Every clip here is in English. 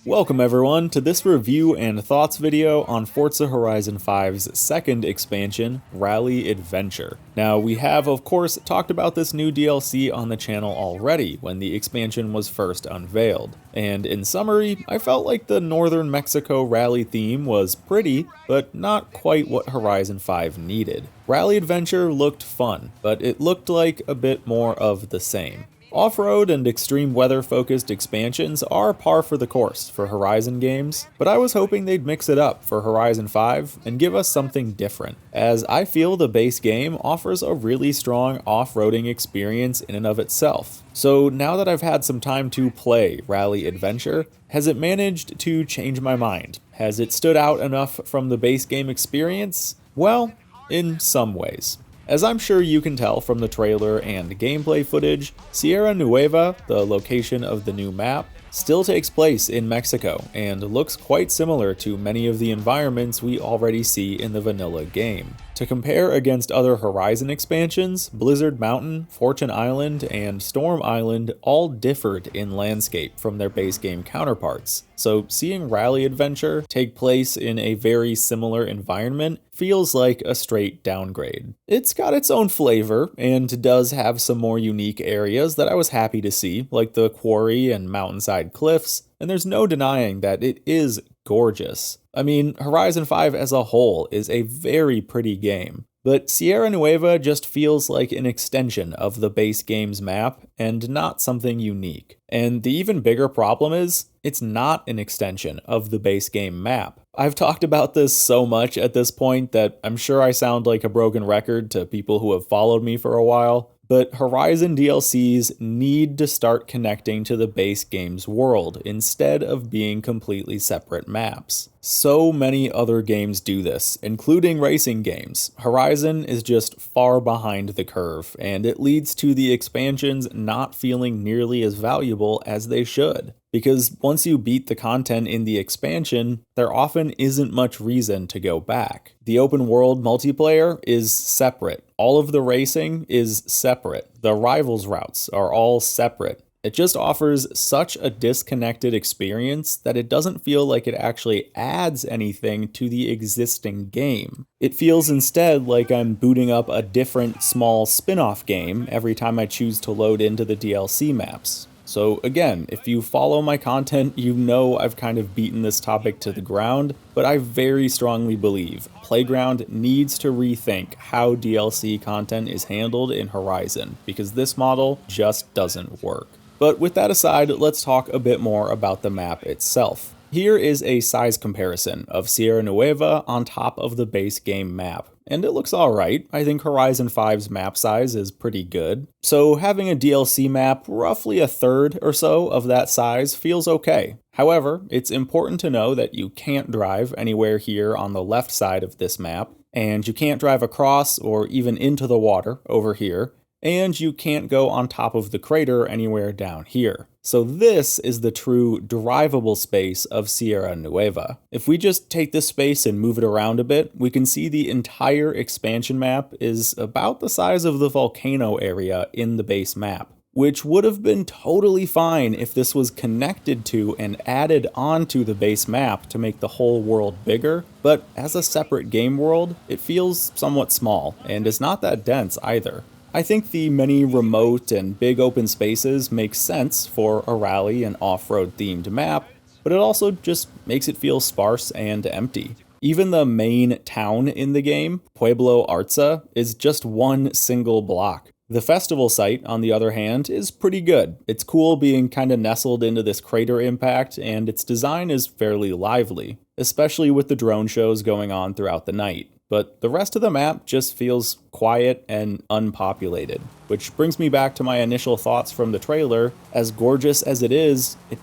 Welcome everyone to this review and thoughts video on Forza Horizon 5's second expansion, Rally Adventure. Now, we have of course talked about this new DLC on the channel already when the expansion was first unveiled. And in summary, I felt like the Northern Mexico rally theme was pretty, but not quite what Horizon 5 needed. Rally Adventure looked fun, but it looked like a bit more of the same. Off-road and extreme weather-focused expansions are par for the course for Horizon games, but I was hoping they'd mix it up for Horizon 5 and give us something different, as I feel the base game offers a really strong off-roading experience in and of itself. So now that I've had some time to play Rally Adventure, has it managed to change my mind? Has it stood out enough from the base game experience? Well, in some ways. As I'm sure you can tell from the trailer and gameplay footage, Sierra Nueva, the location of the new map, still takes place in Mexico and looks quite similar to many of the environments we already see in the vanilla game. To compare against other Horizon expansions, Blizzard Mountain, Fortune Island, and Storm Island all differed in landscape from their base game counterparts, so seeing Rally Adventure take place in a very similar environment feels like a straight downgrade. It's got its own flavor, and does have some more unique areas that I was happy to see, like the quarry and mountainside cliffs, and there's no denying that it is gorgeous. I mean, Horizon 5 as a whole is a very pretty game, but Sierra Nueva just feels like an extension of the base game's map and not something unique. And the even bigger problem is, it's not an extension of the base game map. I've talked about this so much at this point that I'm sure I sound like a broken record to people who have followed me for a while, but Horizon DLCs need to start connecting to the base game's world instead of being completely separate maps. So many other games do this, including racing games. Horizon is just far behind the curve, and it leads to the expansions not feeling nearly as valuable as they should. Because once you beat the content in the expansion, there often isn't much reason to go back. The open world multiplayer is separate. All of the racing is separate. The rivals routes are all separate. It just offers such a disconnected experience that it doesn't feel like it actually adds anything to the existing game. It feels instead like I'm booting up a different small spin-off game every time I choose to load into the DLC maps. So again, if you follow my content, you know I've kind of beaten this topic to the ground, but I very strongly believe Playground needs to rethink how DLC content is handled in Horizon, because this model just doesn't work. But with that aside, let's talk a bit more about the map itself. Here is a size comparison of Sierra Nueva on top of the base game map. And it looks alright. I think Horizon 5's map size is pretty good. So having a DLC map roughly a third or so of that size feels okay. However, it's important to know that you can't drive anywhere here on the left side of this map, and you can't drive across or even into the water over here, and you can't go on top of the crater anywhere down here. So this is the true drivable space of Sierra Nueva. If we just take this space and move it around a bit, we can see the entire expansion map is about the size of the volcano area in the base map, which would have been totally fine if this was connected to and added onto the base map to make the whole world bigger, but as a separate game world, it feels somewhat small, and is not that dense either. I think the many remote and big open spaces make sense for a rally and off-road themed map, but it also just makes it feel sparse and empty. Even the main town in the game, Pueblo Arza, is just one single block. The festival site, on the other hand, is pretty good. It's cool being kinda nestled into this crater impact, and its design is fairly lively, especially with the drone shows going on throughout the night. But the rest of the map just feels quiet and unpopulated, which brings me back to my initial thoughts from the trailer. As gorgeous as it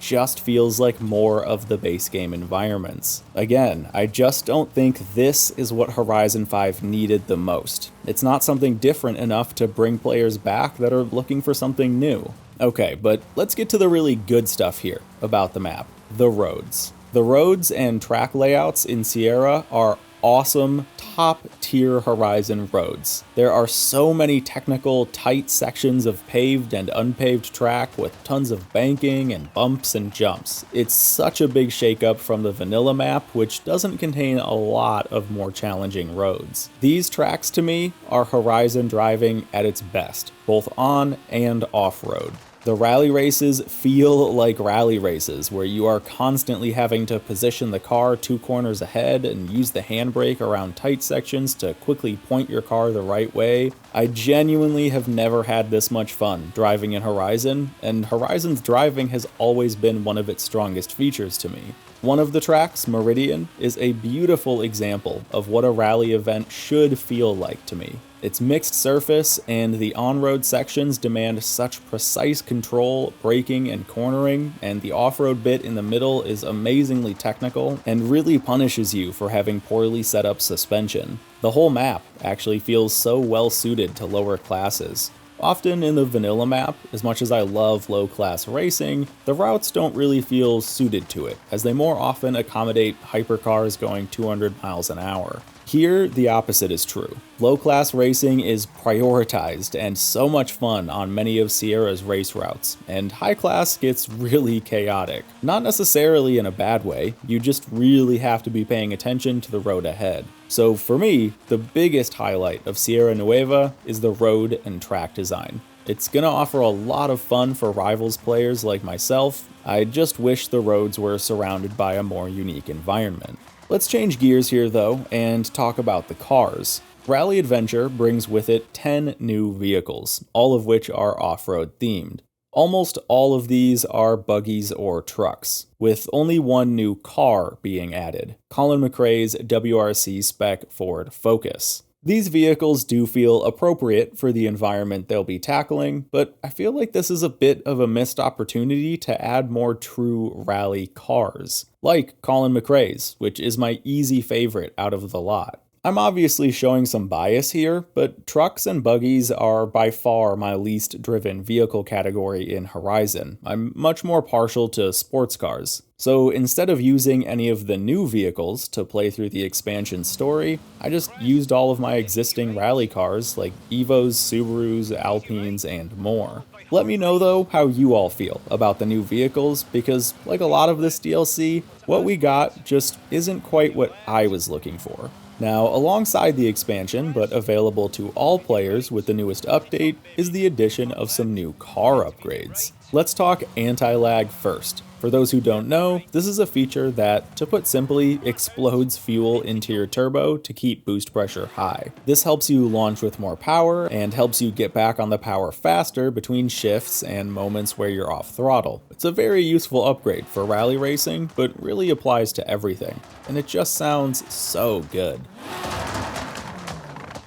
just feels like more of the base game environments. Again, I just don't think this is what Horizon 5 needed the most. It's not something different enough to bring players back that are looking for something new. Okay, but let's get to the really good stuff here about the map, the roads. The roads and track layouts in Sierra are awesome, top-tier Horizon roads. There are so many technical, tight sections of paved and unpaved track with tons of banking and bumps and jumps. It's such a big shakeup from the vanilla map, which doesn't contain a lot of more challenging roads. These tracks, to me, are Horizon driving at its best, both on and off-road. The rally races feel like rally races, where you are constantly having to position the car 2 corners ahead and use the handbrake around tight sections to quickly point your car the right way. I genuinely have never had this much fun driving in Horizon, and Horizon's driving has always been one of its strongest features to me. One of the tracks, Meridian, is a beautiful example of what a rally event should feel like to me. It's mixed surface, and the on-road sections demand such precise control, braking, and cornering, and the off-road bit in the middle is amazingly technical and really punishes you for having poorly set up suspension. The whole map actually feels so well suited to lower classes. Often in the vanilla map, as much as I love low-class racing, the routes don't really feel suited to it, as they more often accommodate hypercars going 200 miles an hour. Here, the opposite is true. Low-class racing is prioritized and so much fun on many of Sierra's race routes, and high-class gets really chaotic. Not necessarily in a bad way, you just really have to be paying attention to the road ahead. So for me, the biggest highlight of Sierra Nueva is the road and track design. It's gonna offer a lot of fun for Rivals players like myself. I just wish the roads were surrounded by a more unique environment. Let's change gears here though and talk about the cars. Rally Adventure brings with it 10 new vehicles, all of which are off-road themed. Almost all of these are buggies or trucks, with only one new car being added, Colin McRae's WRC spec Ford Focus. These vehicles do feel appropriate for the environment they'll be tackling, but I feel like this is a bit of a missed opportunity to add more true rally cars, like Colin McRae's, which is my easy favorite out of the lot. I'm obviously showing some bias here, but trucks and buggies are by far my least driven vehicle category in Horizon. I'm much more partial to sports cars. So instead of using any of the new vehicles to play through the expansion story, I just used all of my existing rally cars like Evos, Subarus, Alpines, and more. Let me know though how you all feel about the new vehicles, because like a lot of this DLC, what we got just isn't quite what I was looking for. Now, alongside the expansion, but available to all players with the newest update, is the addition of some new car upgrades. Let's talk anti-lag first. For those who don't know, this is a feature that, to put simply, explodes fuel into your turbo to keep boost pressure high. This helps you launch with more power and helps you get back on the power faster between shifts and moments where you're off throttle. It's a very useful upgrade for rally racing, but really applies to everything, and it just sounds so good.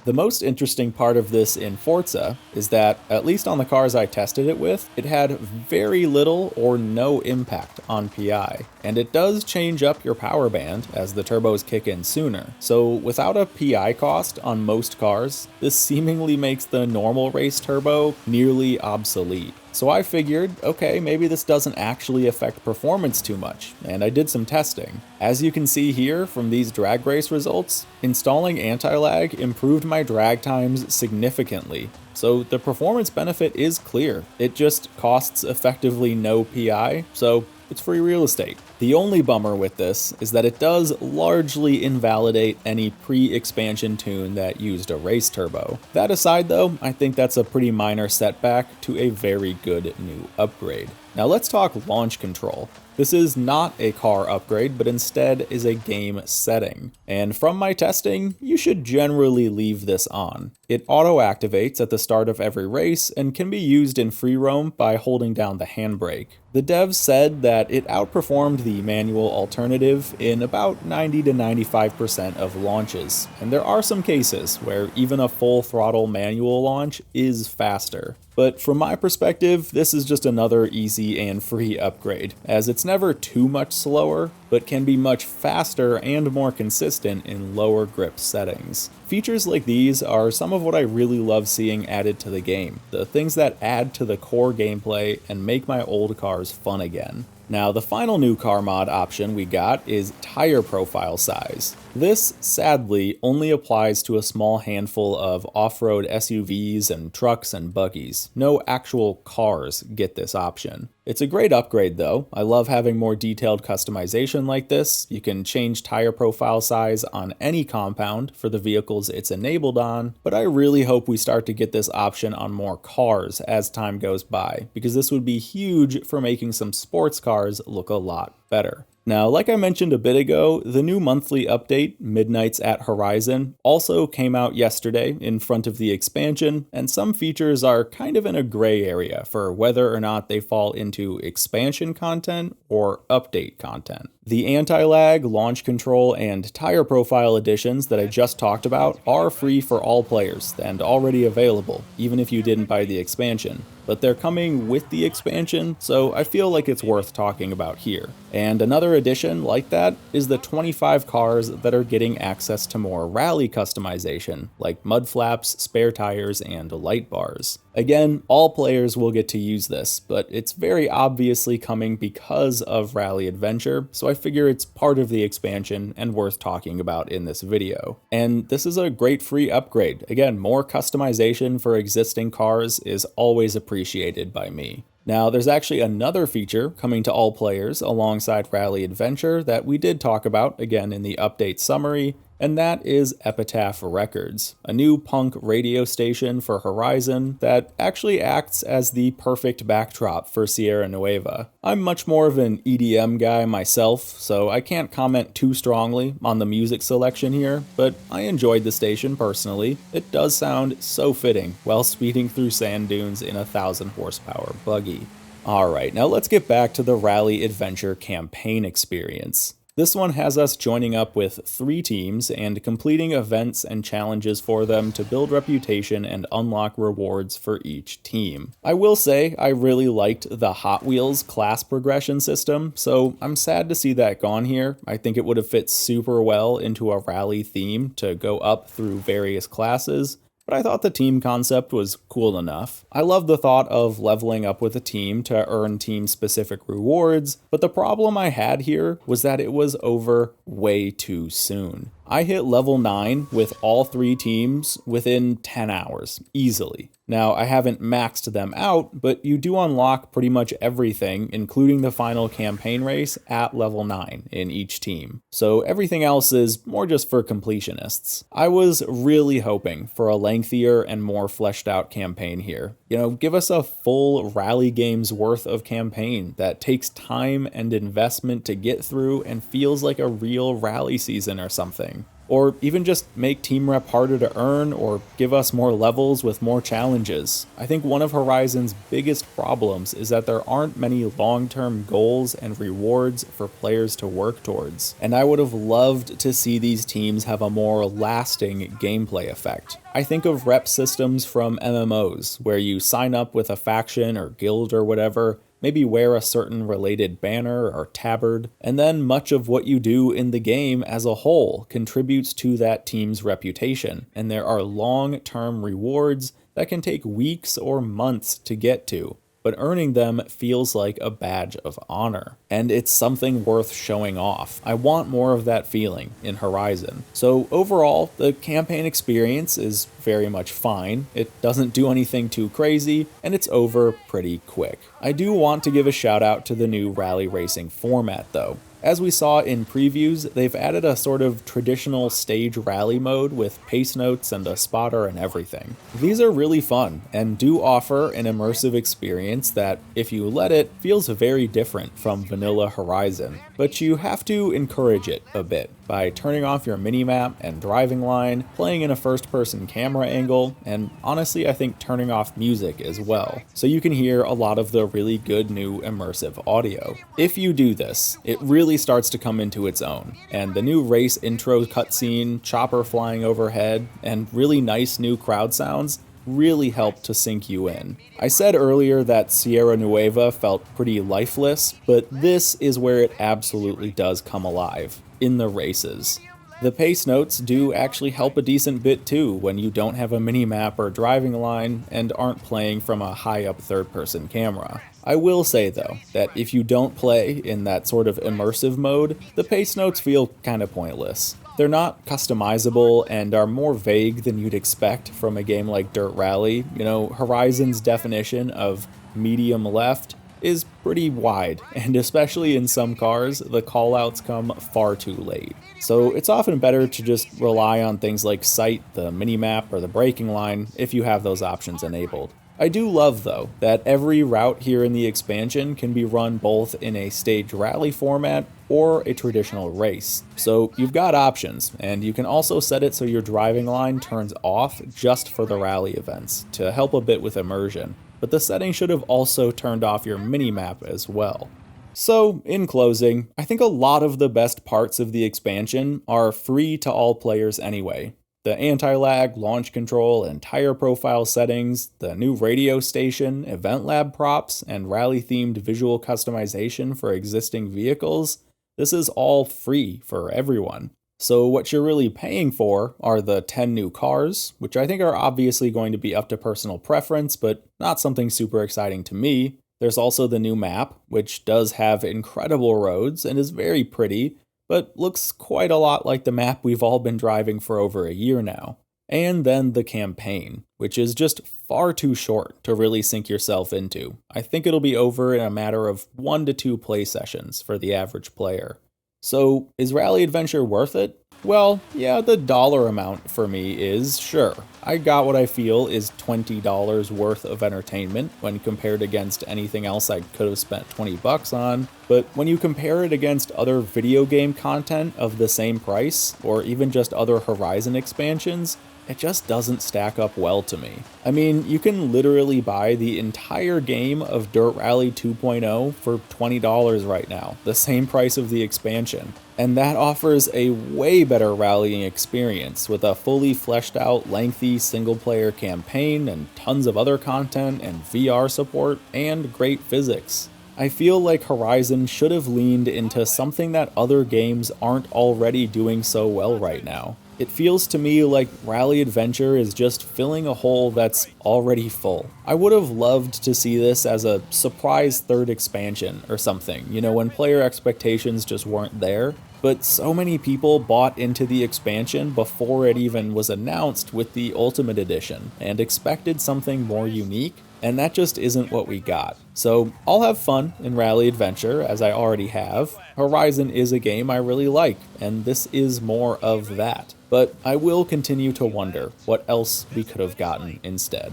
The most interesting part of this in Forza is that, at least on the cars I tested it with, it had very little or no impact on PI. And it does change up your power band as the turbos kick in sooner. So without a PI cost on most cars, this seemingly makes the normal race turbo nearly obsolete. So I figured, okay, maybe this doesn't actually affect performance too much, and I did some testing. As you can see here from these drag race results, installing anti-lag improved my drag times significantly. So the performance benefit is clear. It just costs effectively no PI, so it's free real estate. The only bummer with this is that it does largely invalidate any pre-expansion tune that used a race turbo. That aside though, I think that's a pretty minor setback to a very good new upgrade. Now let's talk launch control. This is not a car upgrade, but instead is a game setting. And from my testing, you should generally leave this on. It auto-activates at the start of every race and can be used in free roam by holding down the handbrake. The devs said that it outperformed the manual alternative in about 90 to 95% of launches, and there are some cases where even a full throttle manual launch is faster. But from my perspective, this is just another easy and free upgrade, as it's never too much slower, but can be much faster and more consistent in lower grip settings. Features like these are some of what I really love seeing added to the game, the things that add to the core gameplay and make my old cars fun again. Now, the final new car mod option we got is tire profile size. This, sadly, only applies to a small handful of off-road SUVs and trucks and buggies. No actual cars get this option. It's a great upgrade though. I love having more detailed customization like this. You can change tire profile size on any compound for the vehicles it's enabled on, but I really hope we start to get this option on more cars as time goes by, because this would be huge for making some sports cars look a lot better. Now, like I mentioned a bit ago, the new monthly update, Midnights at Horizon, also came out yesterday in front of the expansion, and some features are kind of in a gray area for whether or not they fall into expansion content or update content. The anti-lag, launch control, and tire profile additions that I just talked about are free for all players and already available, even if you didn't buy the expansion. But they're coming with the expansion, so I feel like it's worth talking about here. And another addition like that is the 25 cars that are getting access to more rally customization, like mud flaps, spare tires, and light bars. Again, all players will get to use this, but it's very obviously coming because of Rally Adventure, so I figure it's part of the expansion and worth talking about in this video. And this is a great free upgrade. Again, more customization for existing cars is always appreciated by me. Now, there's actually another feature coming to all players alongside Rally Adventure that we did talk about again in the update summary, and that is Epitaph Records, a new punk radio station for Horizon that actually acts as the perfect backdrop for Sierra Nueva. I'm much more of an EDM guy myself, so I can't comment too strongly on the music selection here, but I enjoyed the station personally. It does sound so fitting while speeding through sand dunes in a 1,000 horsepower buggy. Alright, now let's get back to the Rally Adventure campaign experience. This one has us joining up with 3 teams and completing events and challenges for them to build reputation and unlock rewards for each team. I will say I really liked the Hot Wheels class progression system, so I'm sad to see that gone here. I think it would have fit super well into a rally theme to go up through various classes. But I thought the team concept was cool enough. I love the thought of leveling up with a team to earn team-specific rewards, but the problem I had here was that it was over way too soon. I hit level 9 with all 3 teams within 10 hours, easily. Now, I haven't maxed them out, but you do unlock pretty much everything, including the final campaign race, at level 9 in each team. So everything else is more just for completionists. I was really hoping for a lengthier and more fleshed out campaign here. You know, give us a full rally game's worth of campaign that takes time and investment to get through and feels like a real rally season or something. Or even just make Team Rep harder to earn, or give us more levels with more challenges. I think one of Horizon's biggest problems is that there aren't many long-term goals and rewards for players to work towards, and I would have loved to see these teams have a more lasting gameplay effect. I think of rep systems from MMOs, where you sign up with a faction or guild or whatever, maybe wear a certain related banner or tabard, and then much of what you do in the game as a whole contributes to that team's reputation, and there are long-term rewards that can take weeks or months to get to, but earning them feels like a badge of honor, and it's something worth showing off. I want more of that feeling in Horizon. So overall, the campaign experience is very much fine. It doesn't do anything too crazy, and it's over pretty quick. I do want to give a shout out to the new rally racing format though. As we saw in previews, they've added a sort of traditional stage rally mode with pace notes and a spotter and everything. These are really fun and do offer an immersive experience that, if you let it, feels very different from vanilla Horizon. But you have to encourage it a bit by turning off your minimap and driving line, playing in a first-person camera angle, and honestly I think turning off music as well, so you can hear a lot of the really good new immersive audio. If you do this, it really starts to come into its own, and the new race intro cutscene, chopper flying overhead, and really nice new crowd sounds really help to sink you in. I said earlier that Sierra Nueva felt pretty lifeless, but this is where it absolutely does come alive, in the races. The pace notes do actually help a decent bit too when you don't have a minimap or driving line and aren't playing from a high-up third-person camera. I will say though, that if you don't play in that sort of immersive mode, the pace notes feel kinda pointless. They're not customizable and are more vague than you'd expect from a game like Dirt Rally. You know, Horizon's definition of medium left is pretty wide, and especially in some cars, the callouts come far too late. So it's often better to just rely on things like sight, the minimap, or the braking line if you have those options enabled. I do love, though, that every route here in the expansion can be run both in a stage rally format or a traditional race. So you've got options, and you can also set it so your driving line turns off just for the rally events to help a bit with immersion. But the setting should have also turned off your minimap as well. So, in closing, I think a lot of the best parts of the expansion are free to all players anyway. The anti-lag, launch control, and tire profile settings, the new radio station, event lab props, and rally-themed visual customization for existing vehicles, this is all free for everyone. So what you're really paying for are the 10 new cars, which I think are obviously going to be up to personal preference, but not something super exciting to me. There's also the new map, which does have incredible roads and is very pretty, but looks quite a lot like the map we've all been driving for over a year now. And then the campaign, which is just far too short to really sink yourself into. I think it'll be over in a matter of 1 to 2 play sessions for the average player. So, is Rally Adventure worth it? Well, yeah, the dollar amount for me is, sure. I got what I feel is $20 worth of entertainment when compared against anything else I could have spent $20 on, but when you compare it against other video game content of the same price, or even just other Horizon expansions, it just doesn't stack up well to me. I mean, you can literally buy the entire game of Dirt Rally 2.0 for $20 right now, the same price of the expansion. And that offers a way better rallying experience with a fully fleshed out, lengthy single-player campaign and tons of other content and VR support and great physics. I feel like Horizon should have leaned into something that other games aren't already doing so well right now. It feels to me like Rally Adventure is just filling a hole that's already full. I would have loved to see this as a surprise third expansion or something, you know, when player expectations just weren't there. But so many people bought into the expansion before it even was announced with the Ultimate Edition and expected something more unique, and that just isn't what we got. So I'll have fun in Rally Adventure, as I already have. Horizon is a game I really like, and this is more of that. But I will continue to wonder what else we could have gotten instead.